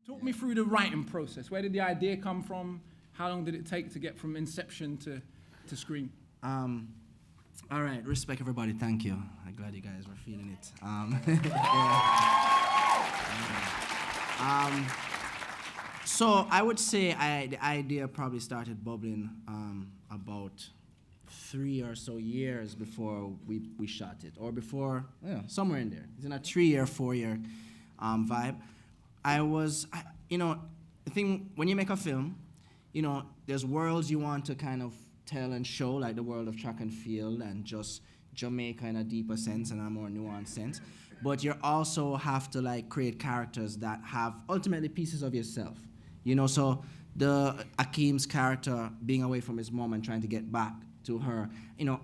Talk me through the writing process. Where did the idea come from? How long did it take to get from inception to screen? All right, respect everybody, thank you. I'm glad you guys were feeling it. So I would say the idea probably started bubbling about 3 or so years before we shot it, or before, somewhere in there. It's in a 3-year, 4-year vibe. The thing, when you make a film, there's worlds you want to kind of tell and show, like the world of track and field and just Jamaica in a deeper sense and a more nuanced sense. But you also have to like create characters that have ultimately pieces of yourself. So the Akeem's character being away from his mom and trying to get back to her,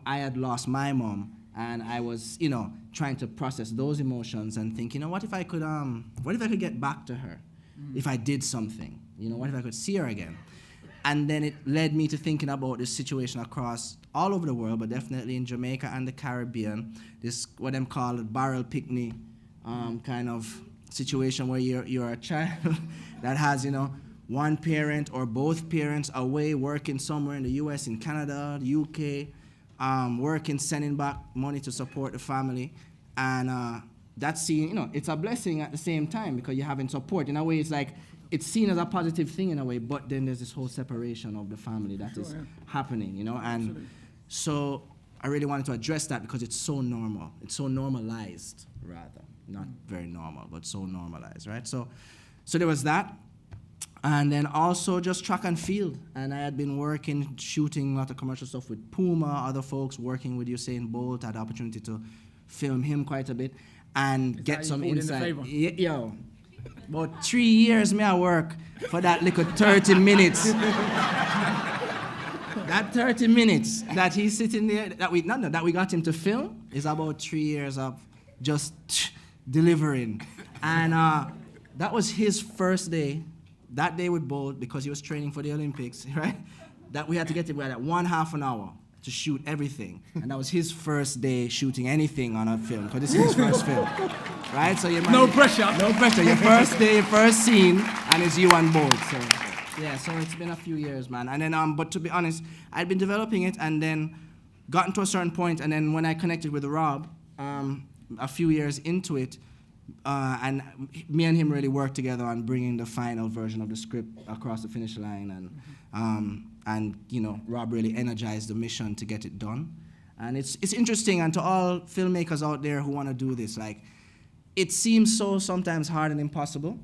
I had lost my mom and I was, trying to process those emotions and think, what if I could get back to her if I did something? What if I could see her again? And then it led me to thinking about this situation across all over the world, but definitely in Jamaica and the Caribbean, this what them call a barrel picnic kind of situation where you're a child that has, one parent or both parents away working somewhere in the US, in Canada, the UK, working, sending back money to support the family. And that's seen, it's a blessing at the same time because you're having support. In a way, it's seen as a positive thing in a way, but then there's this whole separation of the family that is happening, And absolutely. So I really wanted to address that because it's so normal. It's so normalized, rather. Not very normal, but so normalized, right? So there was that. And then also just track and field. And I had been shooting a lot of commercial stuff with Puma, other folks, working with Usain Bolt. I had the opportunity to film him quite a bit and get some insight. About 3 years I work for that little 30 minutes. That 30 minutes that he's sitting there, that we got him to film, is about 3 years of just delivering. And that was his first day, that day with Bolt, because he was training for the Olympics, right? That we had to get him at 1.5 hours to shoot everything. And that was his first day shooting anything on a film, because this is his first film, right? So no pressure. No pressure. Your first day, your first scene, and it's you on board. So so it's been a few years, man. And then, but to be honest, I'd been developing it and then gotten to a certain point, and then when I connected with Rob, a few years into it, and me and him really worked together on bringing the final version of the script across the finish line, and Rob really energized the mission to get it done. And it's interesting, and to all filmmakers out there who want to do this, it seems so sometimes hard and impossible,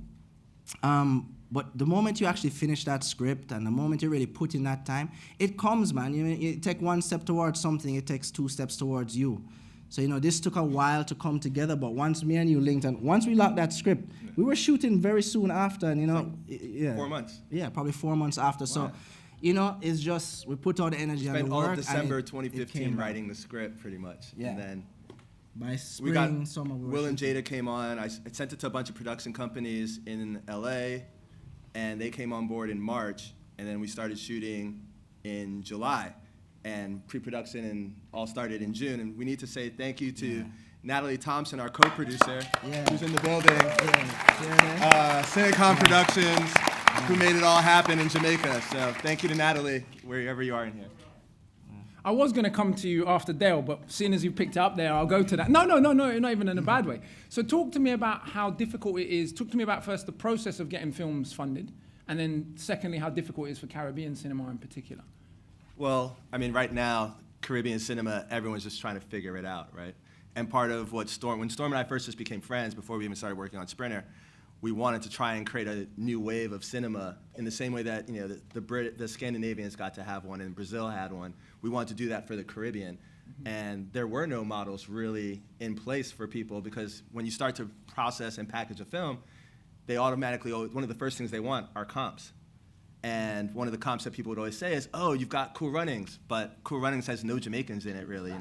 but the moment you actually finish that script and the moment you really put in that time, it comes, man. You take one step towards something, it takes 2 steps towards you. So, this took a while to come together, but once me and you linked, and once we locked that script, we were shooting very soon after, and 4 months. Yeah, probably 4 months after. Wow. So, it's just, we put all the energy and the work. Spent all of December 2015 writing the script, pretty much. Yeah. And then by spring, summer, Will and Jada came on. I sent it to a bunch of production companies in LA, and they came on board in March, and then we started shooting in July. And pre-production and all started in June. And we need to say thank you to Natalie Thompson, our co-producer, who's in the building. Cinecom Productions, who made it all happen in Jamaica. So thank you to Natalie, wherever you are in here. I was going to come to you after Dale, but seeing as you picked it up there, I'll go to that. No, not even in a bad way. So talk to me about how difficult it is. Talk to me about first the process of getting films funded, and then secondly, how difficult it is for Caribbean cinema in particular. Well, right now, Caribbean cinema, everyone's just trying to figure it out, right? And part of what when Storm and I first just became friends, before we even started working on Sprinter, we wanted to try and create a new wave of cinema in the same way that the Scandinavians got to have one and Brazil had one. We wanted to do that for the Caribbean. And there were no models really in place for people, because when you start to process and package a film, they automatically, one of the first things they want are comps. And one of the comps that people would always say is, oh, you've got Cool Runnings, but Cool Runnings has no Jamaicans in it, really,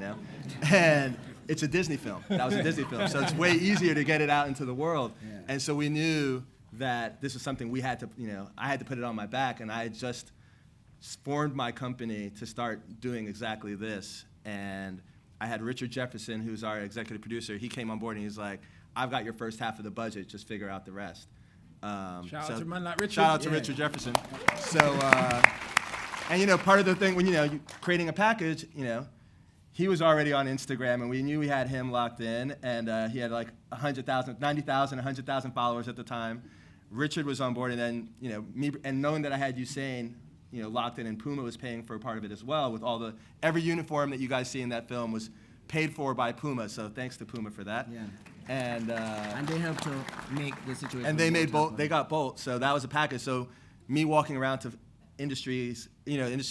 And it's a Disney film. That was a Disney film. So it's way easier to get it out into the world. Yeah. And so we knew that this was something we had to, I had to put it on my back, and I had just formed my company to start doing exactly this. And I had Richard Jefferson, who's our executive producer. He came on board and he's like, I've got your first half of the budget, just figure out the rest. Shout out to a man like Richard. Shout out to Richard Jefferson. So, and you know, part of the thing when you creating a package, he was already on Instagram, and we knew we had him locked in, and he had like 100,000, 90,000, 100,000 followers at the time. Richard was on board, and then me, and knowing that I had Usain, locked in, and Puma was paying for a part of it as well. With every uniform that you guys see in that film was paid for by Puma. So thanks to Puma for that. Yeah. And they helped to make the situation. And they made Bolt. They got Bolt. So that was a package. So me walking around to industries,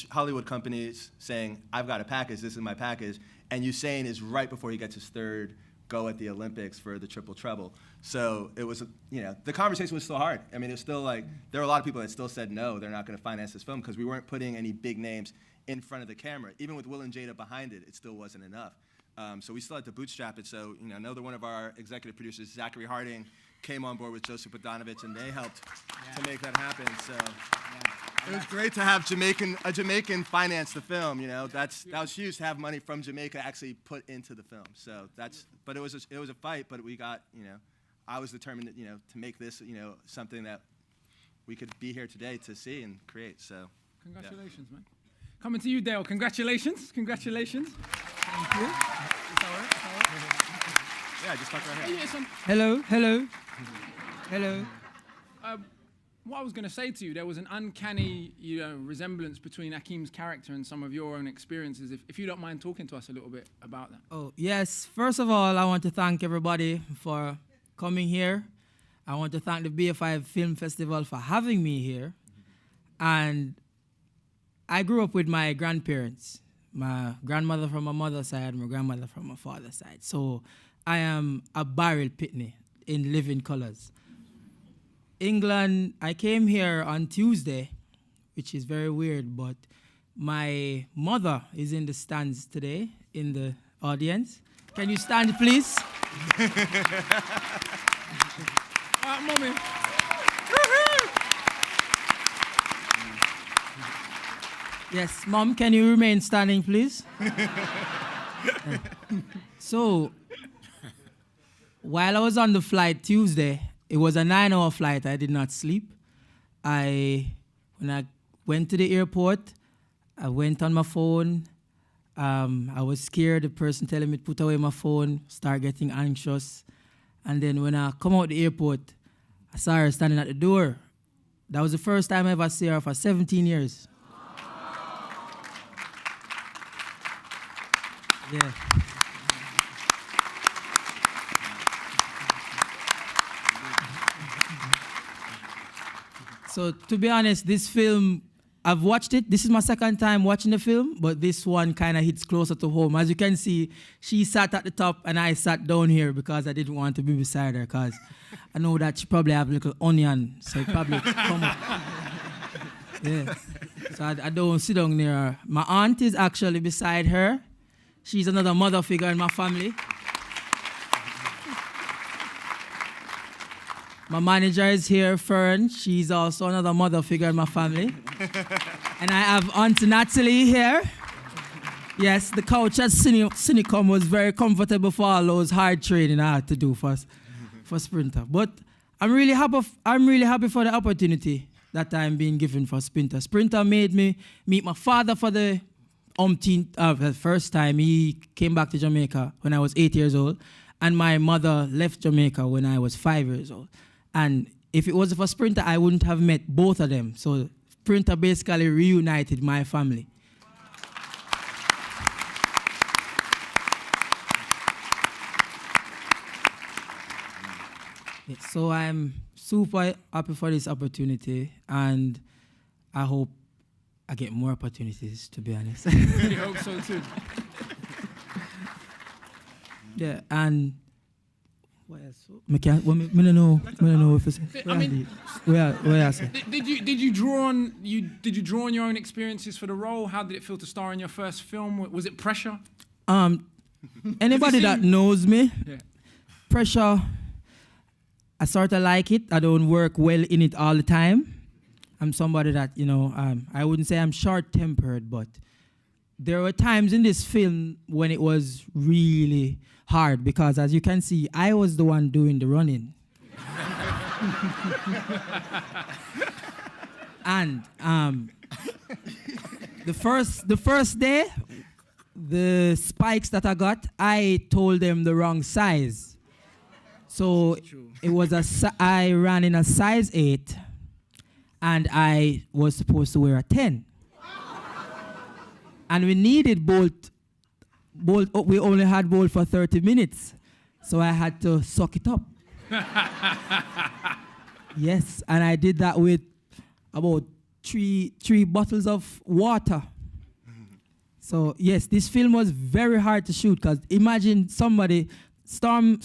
Hollywood companies saying, "I've got a package. This is my package." And Usain is right before he gets his third go at the Olympics for the triple treble. So it was, the conversation was still hard. I mean, it was still like there were a lot of people that still said no, they're not going to finance this film because we weren't putting any big names in front of the camera. Even with Will and Jada behind it, it still wasn't enough. So we still had to bootstrap it. So, another one of our executive producers, Zachary Harding, came on board with Joseph Bodanovich, and they helped to make that happen. So it was great to have a Jamaican finance the film. That was huge to have money from Jamaica actually put into the film. So but it was a fight. But we got, I was determined, to make this, something that we could be here today to see and create. So congratulations, man. Coming to you, Dale. Congratulations. Congratulations. Thank you. It's all right. Yeah, just talk right here. Hello. What I was going to say to you, there was an uncanny, resemblance between Akeem's character and some of your own experiences. If you don't mind talking to us a little bit about that. Oh, yes. First of all, I want to thank everybody for coming here. I want to thank the BFI Film Festival for having me here. And I grew up with my grandparents. My grandmother from my mother's side, my grandmother from my father's side. So I am a barrel pitney in living colors. England, I came here on Tuesday, which is very weird, but my mother is in the stands today, in the audience. Can you stand, please? Mommy. Yes, Mom, can you remain standing, please? So, while I was on the flight Tuesday, it was a 9-hour flight. I did not sleep. When I went to the airport, I went on my phone. I was scared. The person telling me to put away my phone, start getting anxious. And then when I come out the airport, I saw her standing at the door. That was the first time I ever see her for 17 years. Yeah. So to be honest, this film, I've watched it. This is my second time watching the film, but this one kind of hits closer to home. As you can see, she sat at the top and I sat down here because I didn't want to be beside her because I know that she probably have a little onion, so it probably come up. Yeah. So I don't sit down near her. My aunt is actually beside her. She's another mother figure in my family. My manager is here, Fern. She's also another mother figure in my family. And I have Aunt Natalie here. Yes, the couch at Cinicom was very comfortable for all those hard training I had to do for Sprinter. But I'm really happy for the opportunity that I'm being given for Sprinter. Sprinter made me meet my father for the first time. He came back to Jamaica when I was 8 years old, and my mother left Jamaica when I was 5 years old. And if it wasn't for Sprinter, I wouldn't have met both of them. So Sprinter basically reunited my family. Yeah, so I'm super happy for this opportunity, and I hope I get more opportunities, to be honest. Really hope so too. Yeah, and what else? I don't know if it's. I mean, where I say? Did you draw on your own experiences for the role? How did it feel to star in your first film? Was it pressure? Anybody that knows me, Yeah. pressure. I sort of like it. I don't work well in it all the time. I'm somebody that, I wouldn't say I'm short-tempered, but there were times in this film when it was really hard because, as you can see, I was the one doing the running. And the first day, the spikes that I got, I told them the wrong size. So it was I ran in a size 8, and I was supposed to wear a 10. And we needed Bolt. We only had Bolt for 30 minutes, so I had to suck it up. Yes, and I did that with about three bottles of water. So yes, this film was very hard to shoot because imagine somebody, Storm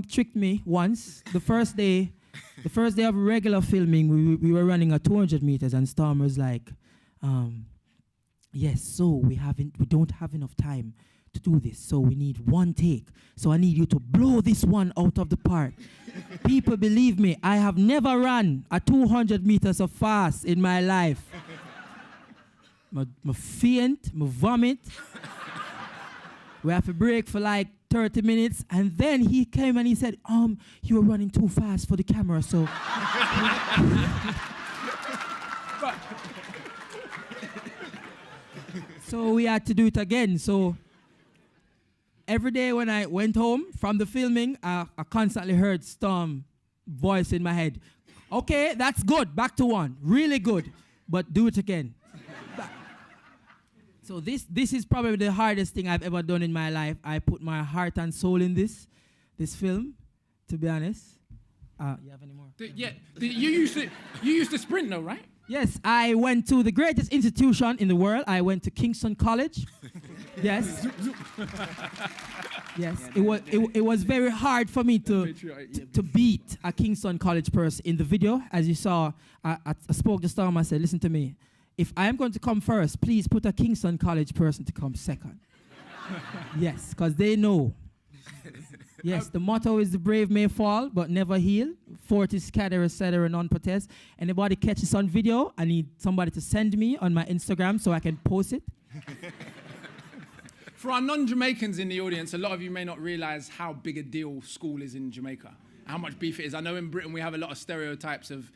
tricked me once. The first day of regular filming, we were running at 200 meters, and Storm was like, yes, so we don't have enough time to do this, so we need one take. So I need you to blow this one out of the park. People, believe me, I have never run a 200 meters of fast in my life. My faint, my vomit. We have to break for like 30 minutes, and then he came and he said, you were running too fast for the camera, so. So we had to do it again. So every day when I went home from the filming, I constantly heard Storm voice in my head. Okay, that's good. Back to 1. Really good. But do it again. So this is probably the hardest thing I've ever done in my life. I put my heart and soul in this film, to be honest. You have any more? You used to sprint though, right? Yes, I went to the greatest institution in the world. I went to Kingston College. Yes. Yes, it was very hard for me to beat a Kingston College person in the video. As you saw, I spoke to Storm. I said, listen to me. If I am going to come first, please put a Kingston College person to come second. Yes, because they know. Yes, the motto is the brave may fall, but never heal. Fortis scatter, etc., non-protest. Anybody catch this on video, I need somebody to send me on my Instagram so I can post it. For our non-Jamaicans in the audience, a lot of you may not realize how big a deal school is in Jamaica, how much beef it is. I know in Britain we have a lot of stereotypes of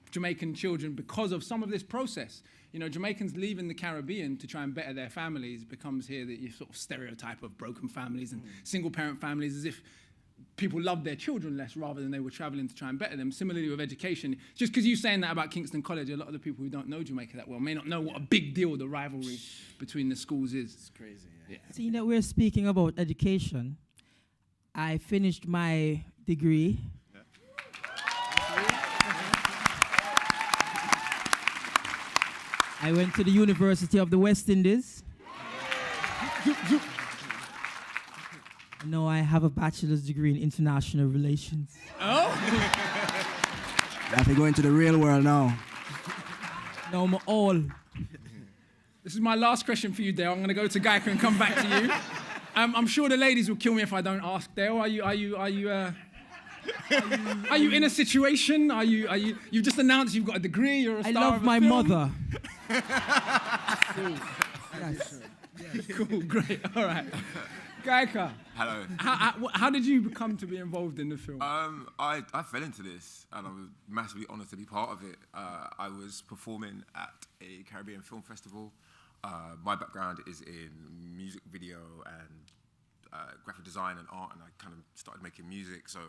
Jamaican children because of some of this process. You know, Jamaicans leaving the Caribbean to try and better their families becomes here that you sort of stereotype of broken families and single-parent families as if people love their children less rather than they were traveling to try and better them. Similarly with education, just because you're saying that about Kingston College, a lot of the people who don't know Jamaica that well may not know what a big deal the rivalry between the schools is. It's crazy, yeah. Seeing that we're speaking about education, I finished my degree. I went to the University of the West Indies. No, I have a bachelor's degree in international relations. Oh? You have to go into the real world now. No, I'm all. This is my last question for you, Dale. I'm going to go to Gaika and come back to you. I'm sure the ladies will kill me if I don't ask. Dale, are you in a situation? You've just announced you've got a degree. You're a star. I love of a my film. mother. Cool. Yes. Cool. Great. All right. Gaika. Hello. How did you come to be involved in the film? I fell into this, and I was massively honoured to be part of it. I was performing at a Caribbean film festival. My background is in music video and graphic design and art, and I kind of started making music. So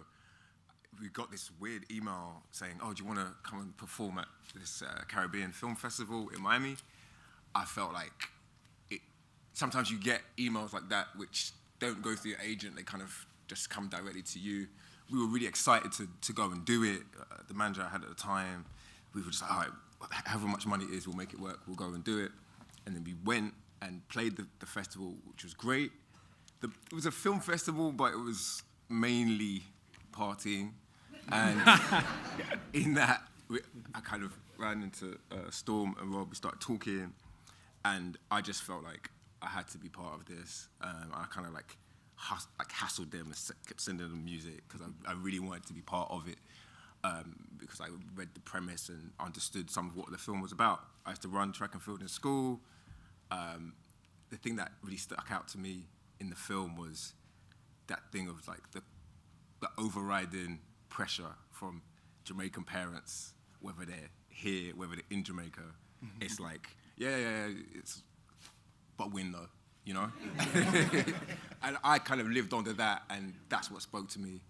we got this weird email saying, oh, do you want to come and perform at this Caribbean film festival in Miami? I felt like sometimes you get emails like that which don't go through your agent, they kind of just come directly to you. We were really excited to go and do it. The manager I had at the time, we were just like, all right, however much money it is, we'll make it work, we'll go and do it. And then we went and played the festival, which was great. It was a film festival, but it was mainly partying. And in that, I kind of ran into Storm and Rob, we started talking, and I just felt like I had to be part of this. I kind of like hassled them and kept sending them music because I really wanted to be part of it because I read the premise and understood some of what the film was about. I used to run track and field in school. The thing that really stuck out to me in the film was that thing of like the overriding pressure from Jamaican parents, whether they're here, whether they're in Jamaica, it's like, yeah, it's, but win though, you know? And I kind of lived under that, and that's what spoke to me.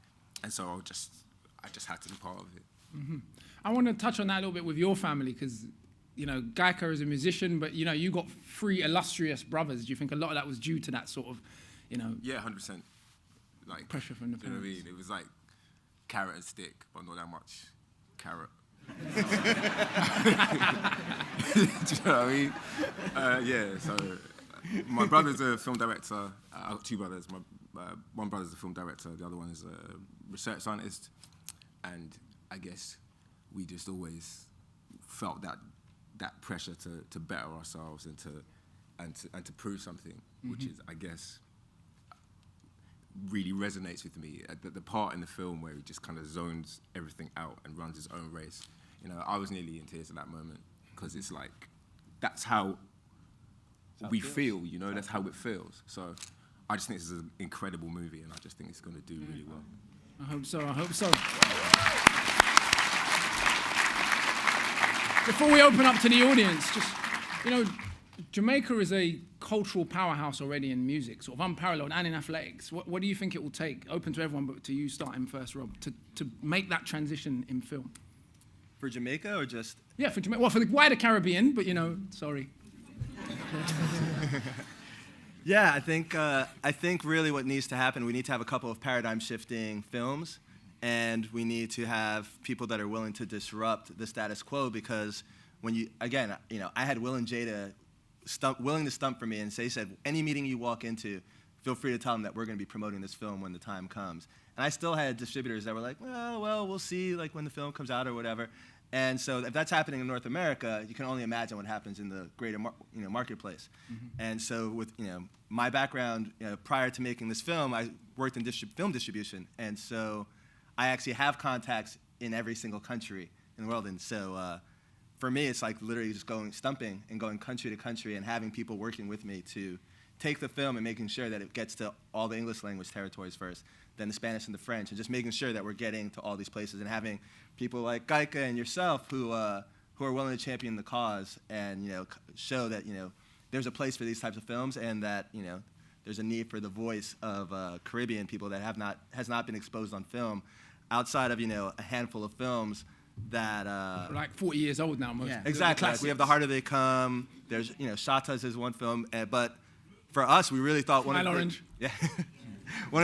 And so I just had to be part of it. Mm-hmm. I want to touch on that a little bit with your family, because, you know, Gaika is a musician, but, you know, you got 3 illustrious brothers. Do you think a lot of that was due to that sort of, you know... Yeah, 100%. Like, pressure from the you know what I parents? mean? It was like carrot and stick, but not that much carrot. Do you know what I mean? Yeah, so my brother's a film director. I've got 2 brothers. One brother's a film director, the other one is a research scientist. And I guess we just always felt that pressure to better ourselves and to prove something, which is, I guess, really resonates with me. The part in the film where he just kind of zones everything out and runs his own race. You know, I was nearly in tears at that moment, because it's like, that's how we feel, you know, that's how it feels. So I just think this is an incredible movie, and I just think it's going to do really well. I hope so, I hope so. Before we open up to the audience, just, you know, Jamaica is a cultural powerhouse already in music, sort of unparalleled, and in athletics. What do you think it will take, open to everyone, but to you starting first, Rob, to make that transition in film? For Jamaica or just? Yeah, for Jamaica. Well, for the wider Caribbean, but, you know, sorry. Yeah, I think really what needs to happen, we need to have a couple of paradigm-shifting films, and we need to have people that are willing to disrupt the status quo, because when you, again, you know, I had Will and Jada willing to stump for me, and they said, any meeting you walk into, feel free to tell them that we're going to be promoting this film when the time comes. And I still had distributors that were like, well, we'll see, like, when the film comes out or whatever. And so if that's happening in North America, you can only imagine what happens in the greater marketplace. Mm-hmm. And so with, you know, my background, you know, prior to making this film, I worked in film distribution. And so I actually have contacts in every single country in the world. And so for me, it's like literally just stumping and going country to country and having people working with me to take the film and making sure that it gets to all the English language territories first, then the Spanish and the French, and just making sure that we're getting to all these places, and having people like Gaika and yourself who are willing to champion the cause and, you know, show that, you know, there's a place for these types of films, and that, you know, there's a need for the voice of Caribbean people that has not been exposed on film, outside of, you know, a handful of films that like 40 years old now, most. Yeah. Exactly. Like we have The Harder They Come. There's, you know, Shatas is one film, but for us, we really thought one of the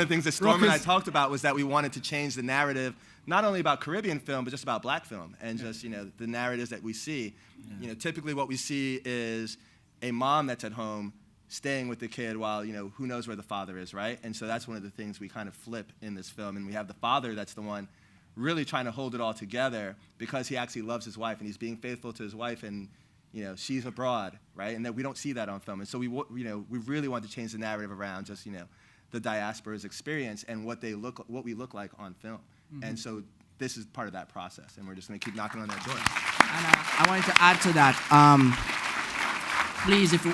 things that Storm and I talked about was that we wanted to change the narrative, not only about Caribbean film, but just about black film, and just, you know, the narratives that we see. Yeah. You know, typically what we see is a mom that's at home staying with the kid while, you know, who knows where the father is, right? And so that's one of the things we kind of flip in this film, and we have the father that's the one really trying to hold it all together, because he actually loves his wife and he's being faithful to his wife, and, you know, she's abroad, right? And that we don't see that on film. And so we really want to change the narrative around just, you know, the diaspora's experience and what we look like on film. Mm-hmm. And so this is part of that process, and we're just going to keep knocking on that door. And I wanted to add to that. Please, if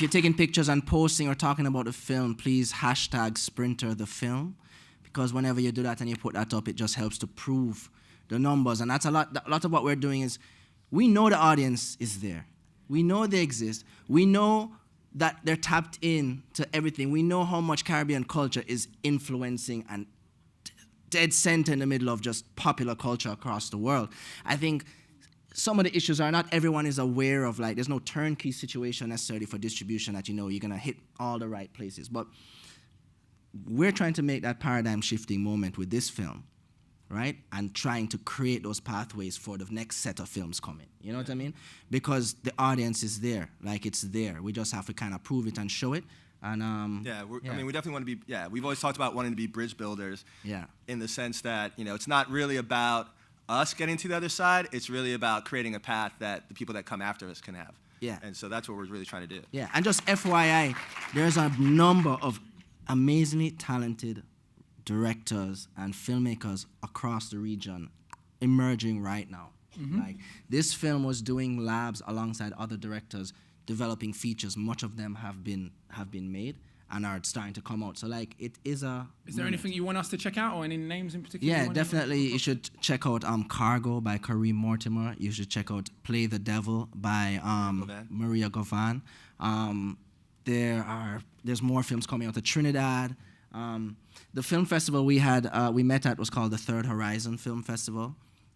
you're taking pictures and posting or talking about the film, please hashtag Sprinter the film, because whenever you do that and you put that up, it just helps to prove the numbers. And that's a lot of what we're doing is, we know the audience is there. We know they exist. We know that they're tapped in to everything. We know how much Caribbean culture is influencing and dead center in the middle of just popular culture across the world. I think some of the issues are not everyone is aware of, like, there's no turnkey situation necessarily for distribution that, you know, you're gonna hit all the right places. But we're trying to make that paradigm shifting moment with this film, right? And trying to create those pathways for the next set of films coming. You know what I mean? Because the audience is there, like, it's there. We just have to kind of prove it and show it. And I mean, we definitely want to be, we've always talked about wanting to be bridge builders. Yeah. In the sense that, you know, it's not really about us getting to the other side, it's really about creating a path that the people that come after us can have. Yeah. And so that's what we're really trying to do. Yeah, and just FYI, there's a number of amazingly talented directors and filmmakers across the region emerging right now. Mm-hmm. Like, this film was doing labs alongside other directors, developing features. Much of them have been made, and are starting to come out. So like it is a. Is there anything you want us to check out, or any names in particular? Yeah, definitely. You should check out Cargo by Kareem Mortimer. You should check out Play the Devil by Maria Govan. There's more films coming out of Trinidad. The film festival we met at was called the Third Horizon Film Festival.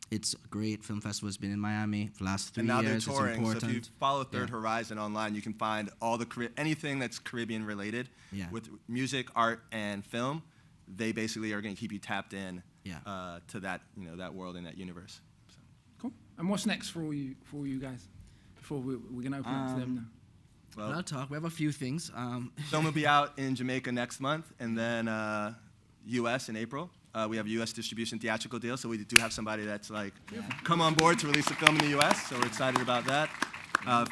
It's a great film festival. It's been in Miami for the last 3 years. And now they're It's touring, so important. if you follow Third Horizon online, you can find all the anything that's Caribbean related with music, art, and film. They basically are going to keep you tapped in to that that world and that universe. So. Cool. And what's next for all you guys? Before we're going to open up to them now. Well, I'll talk. We have a few things. Film will be out in Jamaica next month, and then U.S. in April. We have a U.S. distribution theatrical deal, so we do have somebody that's like come on board to release a film in the U.S., so we're excited about that.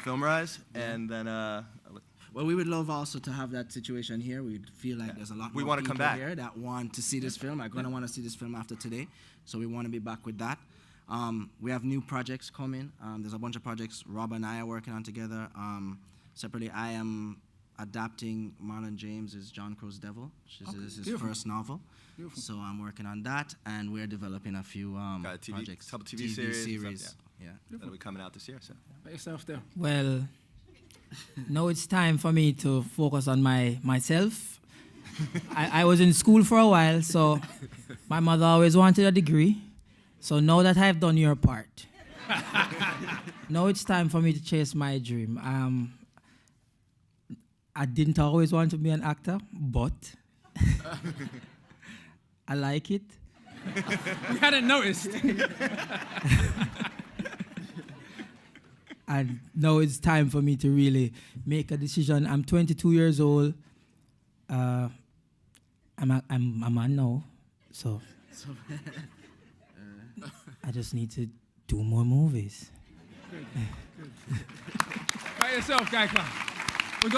Filmrise, and then... well, we would love also to have that situation here. We feel like there's a lot more people here that want to see this film, are going to want to see this film after today, so we want to be back with that. We have new projects coming. There's a bunch of projects Rob and I are working on together. Separately, I am adapting Marlon James's John Crow's Devil, which is his first novel. Beautiful. So I'm working on that, and we're developing a few projects. Couple TV series. Stuff, yeah. That'll be coming out this year. So. Let yourself there. Well, now it's time for me to focus on myself. I was in school for a while, so my mother always wanted a degree. So now that I've done your part, now it's time for me to chase my dream. I didn't always want to be an actor, but I like it. We hadn't noticed. And now it's time for me to really make a decision. I'm 22 years old. I'm a man now, so I just need to do more movies. Good. By yourself, Guy Clown. We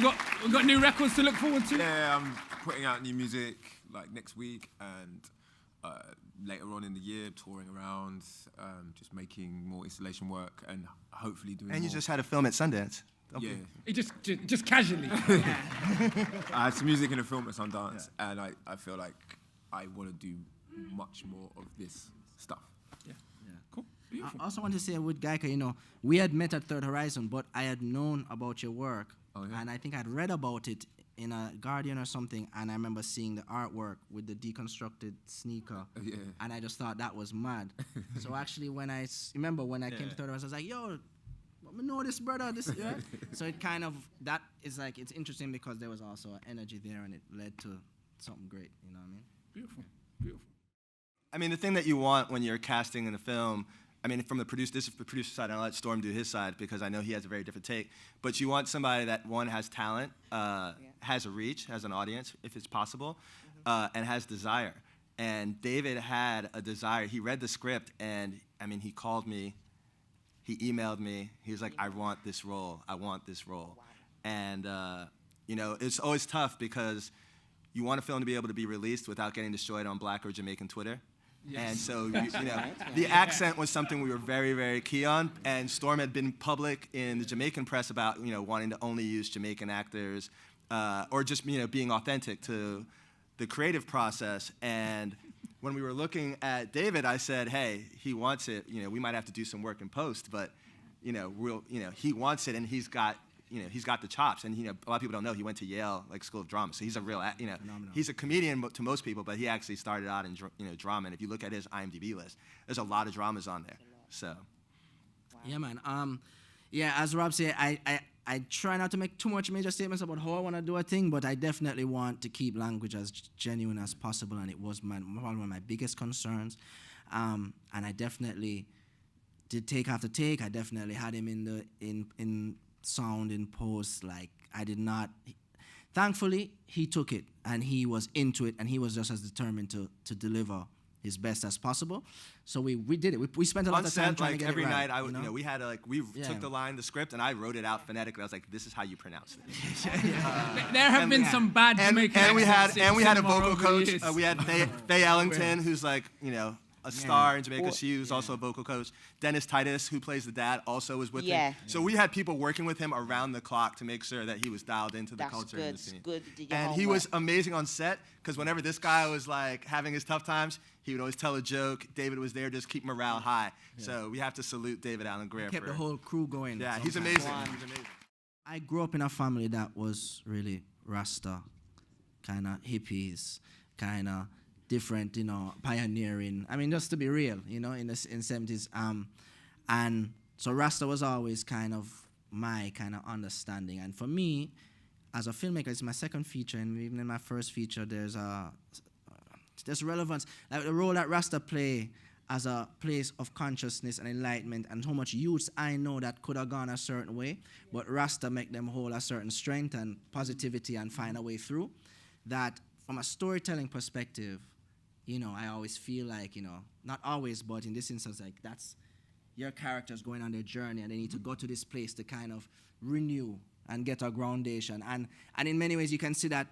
got new records to look forward to. Yeah, I'm putting out new music like next week, and later on in the year, touring around, just making more installation work, and hopefully doing. And more. you just had a film at Sundance. Yeah. It just casually. I had some music in a film at Sundance, and I feel like I want to do much more of this stuff. Yeah. Cool. Beautiful. I also want to say with Gaika, we had met at Third Horizon, but I had known about your work, and I think I'd read about it in a Guardian or something, and I remember seeing the artwork with the deconstructed sneaker, and I just thought that was mad. So actually, when I came to Third Horizon, I was like, yo, I know this brother, So it kind of, that is like, it's interesting because there was also an energy there, and it led to something great, you know what I mean? Beautiful. I mean, the thing that you want when you're casting in a film, I mean, from the producer side, and I'll let Storm do his side because I know he has a very different take, but you want somebody that, one, has talent, has a reach, has an audience, if it's possible, and has desire. And David had a desire. He read the script, and, I mean, he called me, he emailed me, he was like, I want this role. Wow. And, it's always tough because you want a film to be able to be released without getting destroyed on Black or Jamaican Twitter. Yes. And so, the accent was something we were very, very key on. And Storm had been public in the Jamaican press about, wanting to only use Jamaican actors or just, being authentic to the creative process. And when we were looking at David, I said, hey, he wants it. We might have to do some work in post, but, he wants it, and he's got the chops. And, a lot of people don't know he went to Yale, School of Drama. So he's a real, he's a comedian to most people, but he actually started out in, drama. And if you look at his IMDb list, there's a lot of dramas on there. So. Wow. Yeah, man. As Rob said, I try not to make too much major statements about how I want to do a thing, but I definitely want to keep language as genuine as possible, and it was probably one of my biggest concerns. And I definitely did take after take. I definitely had him in sound, in post. I did not. Thankfully, he took it, and he was into it, and he was just as determined to deliver his best as possible. So we did it. We spent a lot of time trying to get every it right. night, we had took the line, the script, and I wrote it out phonetically. I was like, this is how you pronounce it. There have been some bad Jamaican and we had a vocal over coach. years. We had Faye Ellington, who's a star in Jamaica. She was also a vocal coach. Dennis Titus, who plays the dad, also was with him. So we had people working with him around the clock to make sure that he was dialed into the culture and the scene. Good. Did your And he was amazing on set, because whenever this guy was like having his tough times, he would always tell a joke. David was there, just keep morale high. So we have to salute David Allen Greer. Kept the whole crew going. Yeah, he's amazing. He's amazing. I grew up in a family that was really Rasta, kind of hippies, kind of different, pioneering. I mean, just to be real, in the 70s. And so Rasta was always kind of my kind of understanding. And for me, as a filmmaker, it's my second feature, and even in my first feature, there's relevance. Like the role that Rasta play as a place of consciousness and enlightenment, and how much youths I know that could have gone a certain way, but Rasta make them hold a certain strength and positivity and find a way through. That from a storytelling perspective, I always feel like, not always, but in this instance, like that's your characters going on their journey, and they need to go to this place to kind of renew and get a groundation. And in many ways, you can see that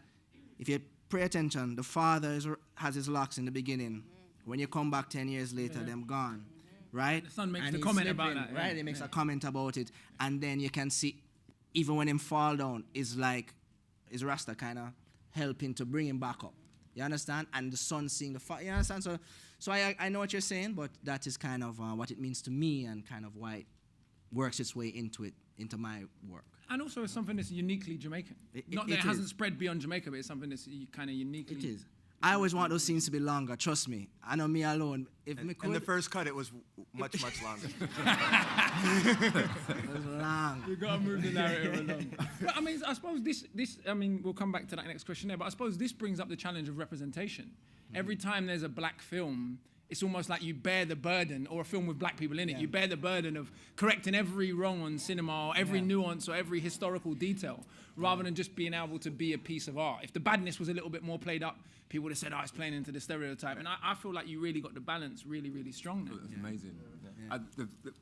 if you pay attention, the father has his locks in the beginning. When you come back 10 years later, them gone, right? The son makes and the comment about that. Right, he makes a comment about it. And then you can see, even when him fall down, is Rasta kind of helping to bring him back up. You understand? And the son seeing you understand? So I know what you're saying, but that is kind of what it means to me, and kind of why it works its way into my work. And also it's something that's uniquely Jamaican. Not that it hasn't spread beyond Jamaica, but it's something that's kind of uniquely... It is. I always want those scenes to be longer, trust me. I know me alone. In the first cut, it was much longer. It was long. You've got to move the narrative along. But I mean, I suppose we'll come back to that next question there, but I suppose this brings up the challenge of representation. Every time there's a black film, it's almost like you bear the burden, or a film with black people in it, you bear the burden of correcting every wrong on cinema, or every nuance, or every historical detail, rather than just being able to be a piece of art. If the badness was a little bit more played up, people would have said, it's playing into the stereotype. And I feel like you really got the balance really, really strong now. It's amazing.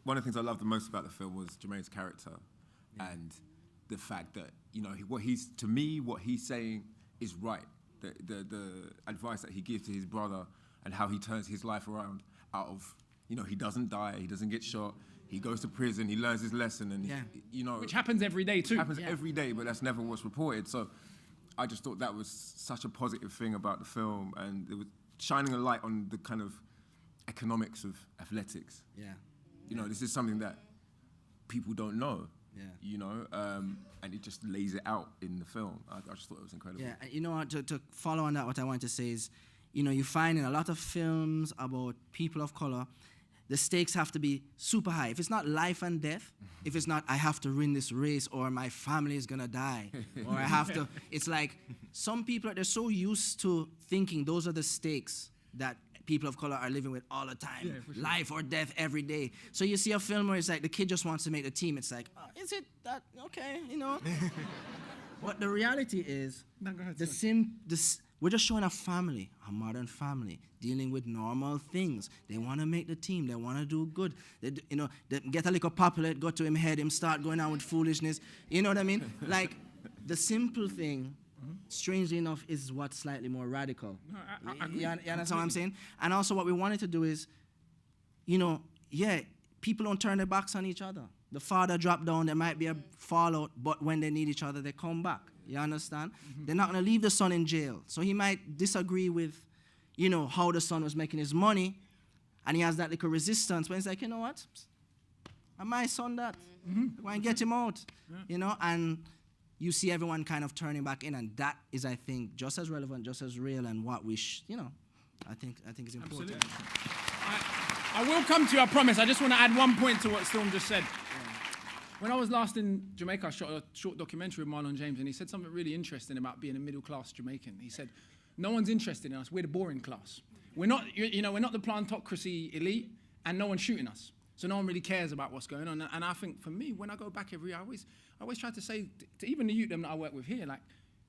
One of the things I loved the most about the film was Jermaine's character, and the fact that, what he's saying is right. The advice that he gives to his brother, and how he turns his life around out of, he doesn't die, he doesn't get shot, he goes to prison, he learns his lesson, and which happens every day too. Happens every day, but that's never what's reported. So I just thought that was such a positive thing about the film, and it was shining a light on the kind of economics of athletics. This is something that people don't know. And it just lays it out in the film. I just thought it was incredible. Yeah, and you know what, to follow on that, what I want to say is, you find in a lot of films about people of color, the stakes have to be super high. If it's not life and death, if it's not, I have to win this race, or my family is gonna die, or I have to, it's like, some people, they're so used to thinking those are the stakes that people of color are living with all the time. Sure. Life or death every day. So you see a film where it's like, the kid just wants to make the team. It's like, is it that, okay, But the reality is, we're just showing a family, a modern family, dealing with normal things. They want to make the team. They want to do good. They get a little popular, go to him head, him start going on with foolishness. You know what I mean? Like, the simple thing, strangely enough, is what's slightly more radical. No, I you understand what I'm saying? And also what we wanted to do is, people don't turn their backs on each other. The father dropped down, there might be a fallout, but when they need each other, they come back. You understand? They're not going to leave the son in jail. So he might disagree with, how the son was making his money, and he has that little resistance, but he's like, you know what? And my son that. Go and get him out. And you see everyone kind of turning back in, and that is, I think, just as relevant, just as real, and what we, I think is important. Absolutely. I will come to you, I promise. I just want to add one point to what Storm just said. When I was last in Jamaica, I shot a short documentary with Marlon James, and he said something really interesting about being a middle-class Jamaican. He said, no one's interested in us. We're the boring class. We're not, we're not the plantocracy elite, and no one's shooting us. So no one really cares about what's going on. And I think, for me, when I go back every year, I always try to say to even the youth them that I work with here, like,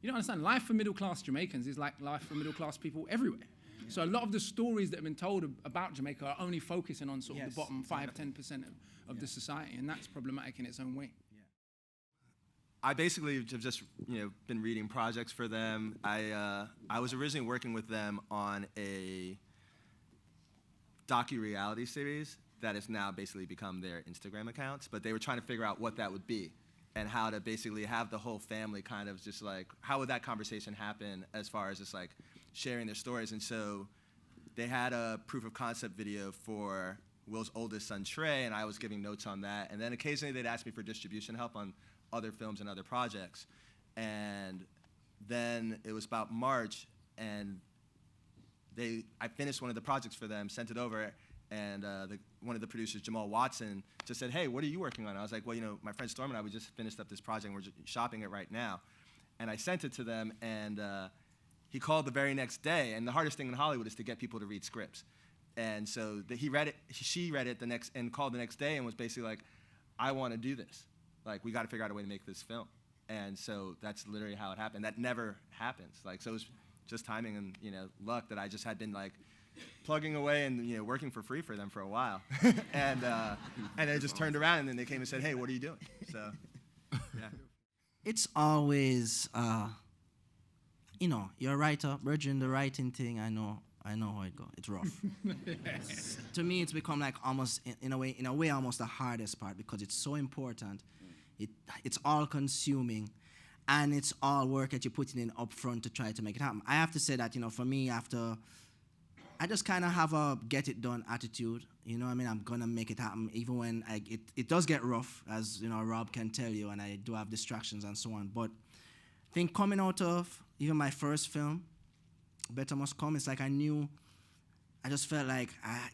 you don't understand, life for middle-class Jamaicans is like life for middle-class people everywhere. So a lot of the stories that have been told about Jamaica are only focusing on sort of the bottom 5-10% of the society, and that's problematic in its own way. I basically have just been reading projects for them. I was originally working with them on a docu-reality series that has now basically become their Instagram accounts, but they were trying to figure out what that would be and how to basically have the whole family kind of just like, how would that conversation happen as far as just like sharing their stories. And so they had a proof of concept video for Will's oldest son, Trey, and I was giving notes on that. And then occasionally they'd ask me for distribution help on other films and other projects. And then it was about March, and I finished one of the projects for them, sent it over, and one of the producers, Jamal Watson, just said, hey, what are you working on? I was like, well, you know, my friend Storm and I, we just finished up this project, and we're just shopping it right now. And I sent it to them, and he called the very next day, and the hardest thing in Hollywood is to get people to read scripts. And so she read it and called the next day and was basically like, I want to do this. Like, we got to figure out a way to make this film. And so that's literally how it happened. That never happens. Like, so it was just timing and, you know, luck that I just had been like plugging away and, you know, working for free for them for a while. and they just turned around and then they came and said, hey, what are you doing? So, yeah. It's always, you know, you're a writer, Virgin, the writing thing, I know how it goes. It's rough. To me, it's become like almost, in a way, almost the hardest part because it's so important. It's all consuming, and it's all work that you're putting in up front to try to make it happen. I have to say that, you know, for me, I just kind of have a get it done attitude. You know what I mean? I'm gonna make it happen, even when it does get rough, as you know, Rob can tell you, and I do have distractions and so on. But I think coming out of even my first film, Better Mus Come, it's like I just felt like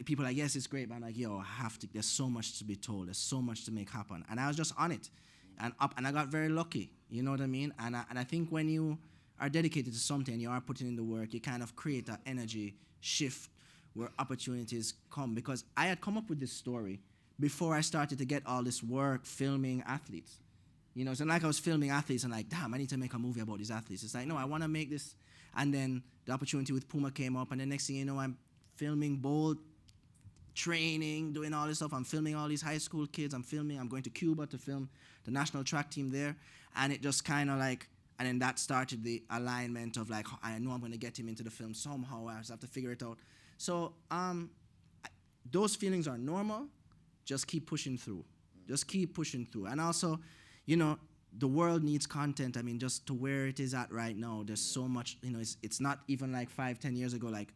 people are like, yes, it's great, but I'm like, yo, there's so much to be told, there's so much to make happen. And I was just on it, and I got very lucky, you know what I mean? And I think when you are dedicated to something and you are putting in the work, you kind of create that energy shift where opportunities come. Because I had come up with this story before I started to get all this work filming athletes. You know, it's not like I was filming athletes and like, damn, I need to make a movie about these athletes. It's like, no, I want to make this. And then the opportunity with Puma came up, and the next thing you know, I'm filming Bolt, training, doing all this stuff. I'm filming all these high school kids. I'm going to Cuba to film the national track team there. And it just kind of like, and then that started the alignment of like, I know I'm going to get him into the film somehow. I just have to figure it out. So those feelings are normal. Just keep pushing through. Just keep pushing through. And also, you know, the world needs content. I mean, just to where it is at right now, there's so much, you know, it's not even like 5-10 years ago, like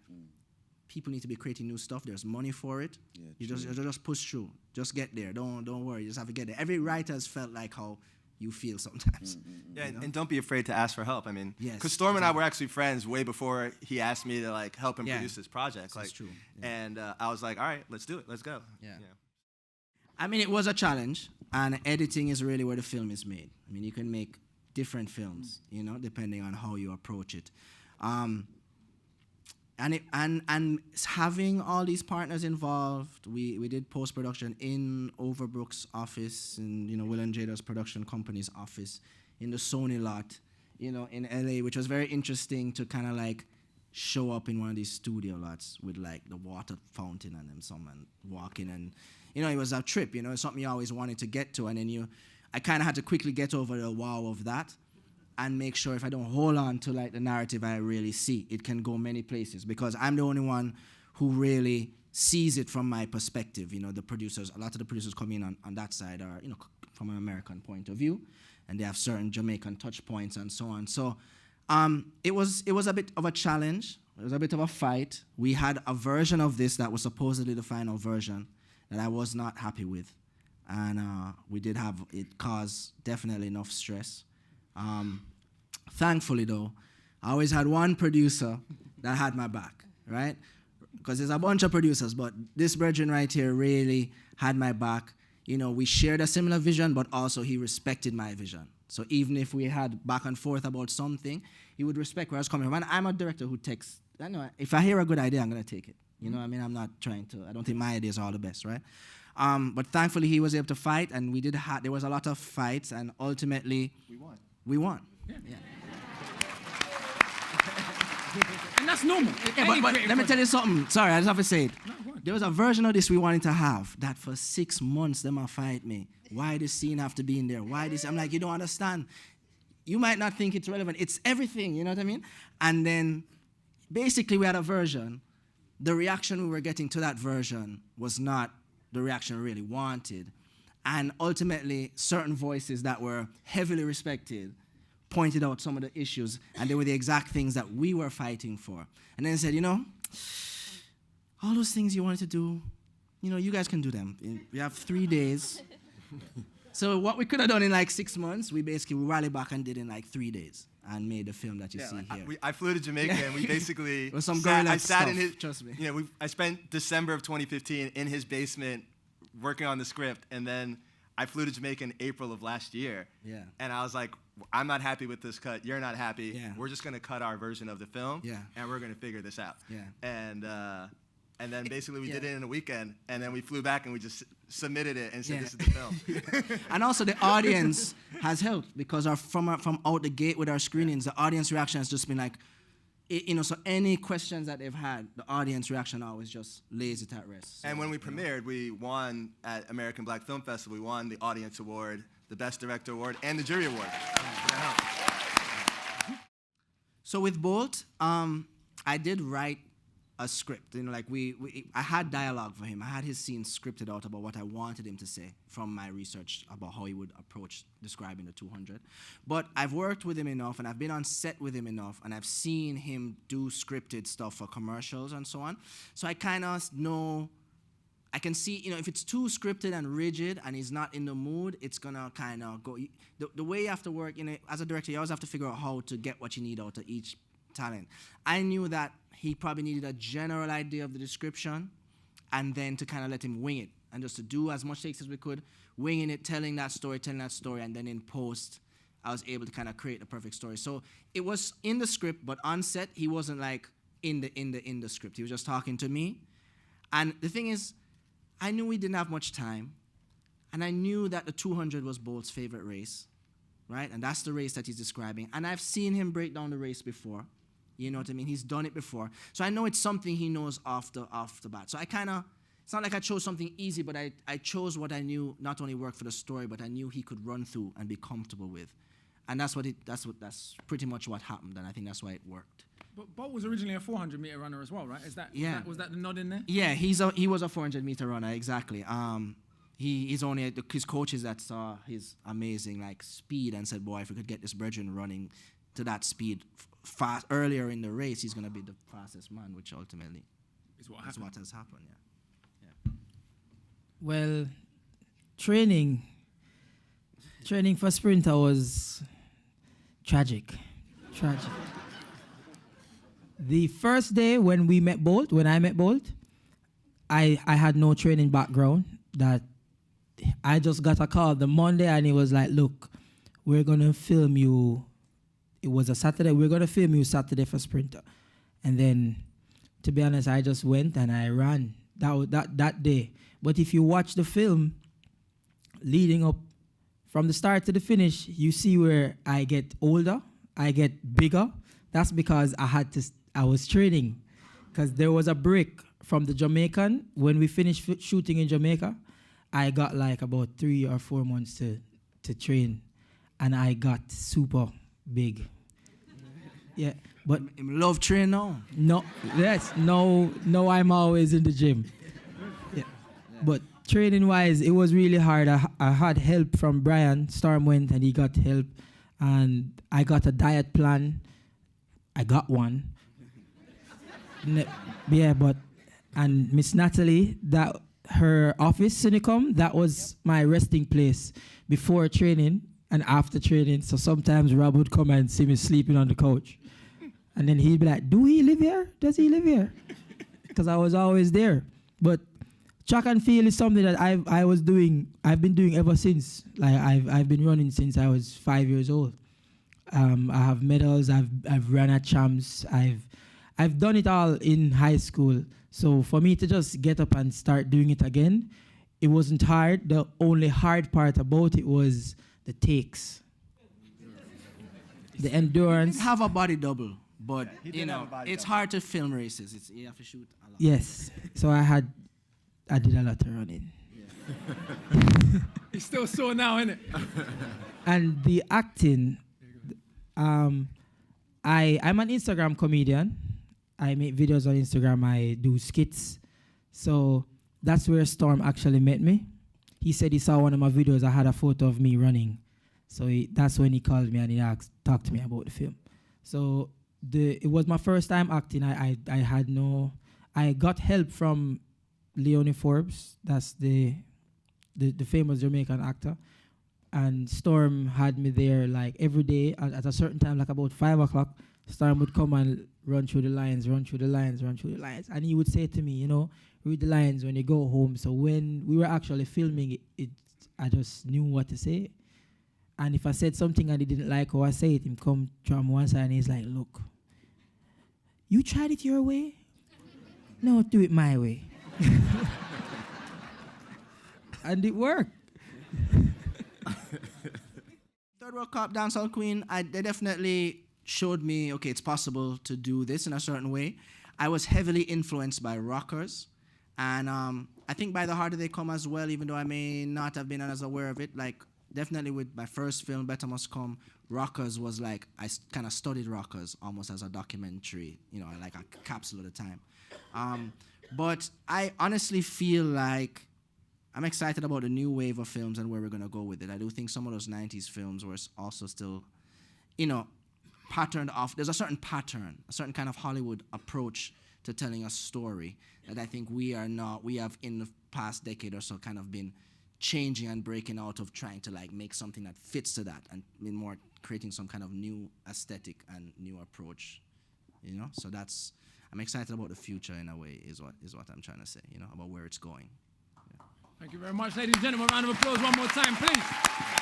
people need to be creating new stuff. There's money for it. Yeah, you just push through. Just get there. Don't worry. You just have to get there. Every writer has felt like how you feel sometimes. Yeah, you know? and don't be afraid to ask for help. I mean, yes, because Storm and I were actually friends way before he asked me to like help him produce this project. That's like, true. Yeah. And I was like, all right, let's do it. Let's go. Yeah. I mean, it was a challenge, and editing is really where the film is made. I mean, you can make different films, you know, depending on how you approach it. And having all these partners involved, we did post-production in Overbrook's office, in, you know, Will and Jada's production company's office, in the Sony lot, you know, in LA, which was very interesting to kind of like show up in one of these studio lots with like the water fountain and then someone walking, and, you know, it was a trip, you know, it's something you always wanted to get to, and then I kind of had to quickly get over the wow of that and make sure if I don't hold on to like the narrative I really see, it can go many places, because I'm the only one who really sees it from my perspective. You know, the producers, a lot of the producers come in on that side are, you know, from an American point of view, and they have certain Jamaican touch points and so on. So it was a bit of a challenge. It was a bit of a fight. We had a version of this that was supposedly the final version that I was not happy with. And we did have, it caused definitely enough stress. Thankfully, though, I always had one producer that had my back, right? Because there's a bunch of producers, but this brethren right here really had my back. You know, we shared a similar vision, but also he respected my vision. So even if we had back and forth about something, he would respect where I was coming from. And I'm a director who takes, I know, if I hear a good idea, I'm going to take it. You know what I mean? I'm not trying to, I don't think my ideas are all the best, right? But thankfully, he was able to fight, and there was a lot of fights, and ultimately, we won. Yeah. And that's normal. Yeah, but let me tell you something. Sorry, I just have to say it. No, there was a version of this we wanted to have that for 6 months they might fight me. Why this scene have to be in there? Why this? I'm like, you don't understand. You might not think it's relevant. It's everything, you know what I mean? And then basically we had a version the reaction we were getting to that version was not the reaction we really wanted. And ultimately, certain voices that were heavily respected pointed out some of the issues, and they were the exact things that we were fighting for. And then said, all those things you wanted to do, you guys can do them. We have 3 days. So what we could have done in like 6 months, we rallied back and did in like 3 days and made the film that you see here. I flew to Jamaica and we basically With some I sat stuff, in his, trust me. I spent December of 2015 in his basement working on the script, and then I flew to Jamaica in April of last year. Yeah. And I was like, I'm not happy with this cut. You're not happy. Yeah. We're just gonna cut our version of the film. Yeah. And we're gonna figure this out. Yeah. And then basically we yeah. did it in a weekend, and then we flew back and we just submitted it and said, Yeah. this is the film. And also the audience has helped, because from out the gate with our screenings, the audience reaction has just been like, so any questions that they've had, the audience reaction always just lays it at rest. So, And when we premiered, we won at American Black Film Festival. We won the Audience Award, the Best Director Award, and the Jury Award. So with Bolt, I did write a script. I had dialogue for him. I had his scenes scripted out about what I wanted him to say from my research about how he would approach describing the 200. But I've worked with him enough, and I've been on set with him enough, and I've seen him do scripted stuff for commercials and so on. So I kind of know, I can see, if it's too scripted and rigid and he's not in the mood, it's gonna kind of go. The way you have to work, as a director, you always have to figure out how to get what you need out of each talent. I knew that he probably needed a general idea of the description, and then to kind of let him wing it, and just to do as much takes as we could, winging it, telling that story, and then in post, I was able to kind of create the perfect story. So it was in the script, but on set, he wasn't like in the script. He was just talking to me. And the thing is, I knew we didn't have much time, and I knew that the 200 was Bolt's favorite race, right? And that's the race that he's describing. And I've seen him break down the race before. You know what I mean? He's done it before. So I know it's something he knows off the bat. So it's not like I chose something easy, but I chose what I knew not only worked for the story, but I knew he could run through and be comfortable with. And that's pretty much what happened, and I think that's why it worked. But Bolt was originally a 400-meter runner as well, right? Was that the nod in there? Yeah, he was a 400-meter runner, exactly. He's only his coaches that saw his amazing speed and said, boy, if we could get this brethren running to that speed fast earlier in the race, he's going to be the fastest man, which ultimately is what has happened. Yeah. Well, training for sprinter was tragic. The first day when I met Bolt, I had no training background. That I just got a call the Monday, and he was like, look, we're going to film you. It was a Saturday. We're going to film you Saturday for sprinter. And then, to be honest, I just went and I ran that day. But if you watch the film, leading up from the start to the finish, you see where I get older, I get bigger. That's because I was training. Because there was a break from the Jamaican. When we finished shooting in Jamaica, I got about 3 or 4 months to train. And I got super big. Yeah, but love train now. No, I'm always in the gym. Yeah. But training wise, it was really hard. I had help from Brian. Storm went and he got help, and I got a diet plan. I got one. And Miss Natalie, that her office, Unicom, that was my resting place before training and after training. So sometimes Rob would come and see me sleeping on the couch. And then he'd be like, do he live here? Does he live here? Because I was always there. But track and field is something that I've been doing ever since. I've been running since I was 5 years old. I have medals, I've run at champs, I've done it all in high school. So for me to just get up and start doing it again, it wasn't hard. The only hard part about it was the takes. The endurance. Have a body double. But, it's hard to film races. You have to shoot a lot. Yes. So I did a lot of running. Yeah. He's still sore now, isn't it? And the acting, I'm an Instagram comedian, I make videos on Instagram. I do skits. So that's where Storm actually met me. He said he saw one of my videos. I had a photo of me running. So that's when he called me and he talked to me about the film. So it was my first time acting. I got help from Leonie Forbes. That's the famous Jamaican actor. And Storm had me there like every day at a certain time, like about 5 o'clock. Storm would come and run through the lines. And he would say to me, read the lines when you go home. So when we were actually filming it, I just knew what to say. And if I said something and he didn't like how I say it, him come from one side and he's like, look, you tried it your way? No, do it my way. And it worked. Third World Cup Dancehall Queen, they definitely showed me, okay, it's possible to do this in a certain way. I was heavily influenced by rockers. And I think by the harder they come as well, even though I may not have been as aware of it, like definitely with my first film, Better Mus Come, rockers was like, I kind of studied rockers almost as a documentary, like a capsule at a time. But I honestly feel like I'm excited about the new wave of films and where we're going to go with it. I do think some of those 90s films were also still, patterned off. There's a certain pattern, a certain kind of Hollywood approach to telling a story that I think we have in the past decade or so kind of been changing and breaking out of trying to like make something that fits to that and been more creating some kind of new aesthetic and new approach, So I'm excited about the future in a way is what I'm trying to say, about where it's going. Thank you very much, ladies and gentlemen. Round of applause one more time, please.